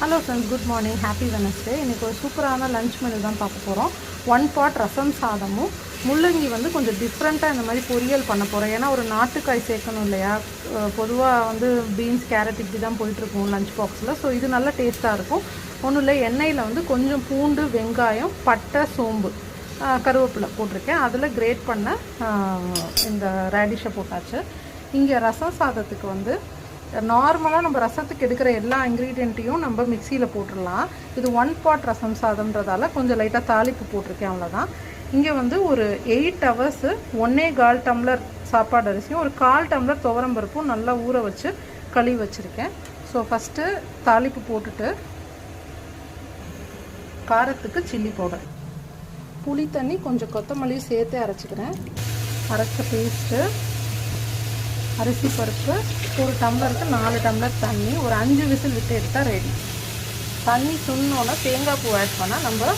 Hello friends, good morning, happy Wednesday. இன்றைக்கி ஒரு சூப்பரான லஞ்ச் மெனு தான் பார்க்க போகிறோம். 1 பாட் ரசம் சாதமும் முள்ளங்கி கொஞ்சம் டிஃப்ரெண்ட்டாக இந்த மாதிரி பொரியல் பண்ண போகிறோம். ஏன்னா ஒரு நாட்டுக்காய் சேர்க்கணும் இல்லையா. பொதுவாக பீன்ஸ், கேரட் இப்படி தான் போயிட்டுருக்கும் லஞ்ச் பாக்ஸில். ஸோ இது நல்ல டேஸ்ட்டாக இருக்கும். ஒன்றும் இல்லை, எண்ணெயில் கொஞ்சம் பூண்டு, வெங்காயம், பட்டை, சோம்பு, கருவேப்பிலை போட்டிருக்கேன். அதில் கிரேட் பண்ண இந்த ரேடிஷை போட்டாச்சு. இங்கே ரசம் சாதத்துக்கு நார்மலாக நம்ம ரசத்துக்கு எடுக்கிற எல்லா இன்க்ரீடியண்ட்டையும் நம்ம மிக்சியில் போட்டுடலாம். இது 1 பாட் ரசம் சாதம்ன்றதால கொஞ்சம் லைட்டாக தாளிப்பு போட்டிருக்கேன், அவ்வளோதான். இங்கே ஒரு 8 hours 1.25 டம்ளர் சாப்பாடு அரிசியும் ஒரு 1/4 டம்ளர் துவரம்பருப்பும் நல்லா ஊற வச்சு கழுவி வச்சுருக்கேன். ஸோ ஃபஸ்ட்டு தாளிப்பு போட்டுட்டு காரத்துக்கு சில்லி பவுடர், புளி தண்ணி, கொஞ்சம் கொத்தமல்லியும் சேர்த்து அரைச்சிக்கிறேன். அரைச்ச பேஸ்ட்டு, அரிசி பருப்பு, ஒரு டம்ளருக்கு 4 டம்ளர் தண்ணி, ஒரு 5 விசில் விட்டு எடுத்தால் ரெடி. தண்ணி சுண்ணோன்னா தேங்காய் பூ ஆட் பண்ணால் நம்ம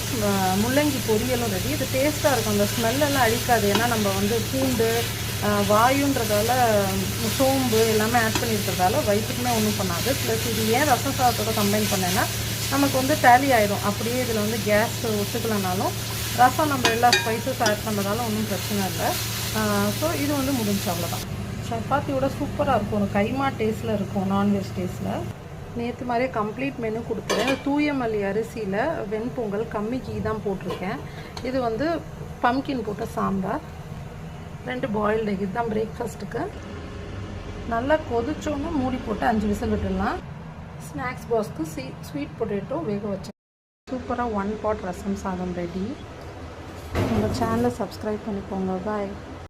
முள்ளங்கி பொரியலும் ரெடி. இது டேஸ்ட்டாக இருக்கும், அந்த ஸ்மெல்லெல்லாம் அழிக்காது. ஏன்னா நம்ம பூண்டு, வாயுன்றதால, சோம்பு எல்லாமே ஆட் பண்ணியிருக்கிறதால வயிற்றுக்குமே ஒன்றும் பண்ணாது. ப்ளஸ் இது ஏன் ரசம் சாதத்தோட கம்பைன் பண்ணேன்னா நமக்கு டேலி ஆகிடும். அப்படியே இதில் கேஸ் ஒத்துக்கலனாலும் ரசம் நம்ம எல்லா ஸ்பைசஸ் ஆட் பண்ணுறதால ஒன்றும் பிரச்சனை இல்லை. ஸோ இது முடிஞ்சு, அவ்வளோதான். சப்பாத்தியோட சூப்பராக இருக்கும், ஒரு கைமா டேஸ்ட்டில் இருக்கும், நான்வெஜ் டேஸ்ட்டில். நேற்று மாதிரியே கம்ப்ளீட் மெனு கொடுத்துருக்கேன். தூய மல்லி அரிசியில் வெண்பொங்கல், கம்மி கீ தான் போட்டிருக்கேன். இது பம்கின் போட்ட சாம்பார், 2 பாயில்டு எக். இதுதான் பிரேக்ஃபாஸ்ட்டுக்கு. நல்லா கொதிச்சோன்னு மூடி போட்டு 5 விசில் விட்டுடலாம். ஸ்நாக்ஸ் பாக்ஸ்க்கு ஸ்வீட் பொட்டேட்டோ வேக வச்சேன். சூப்பராக 1 பாட் ரசம் சாதம் ரெடி. உங்கள் சேனலை சப்ஸ்கிரைப் பண்ணிக்கோங்க. பாய்.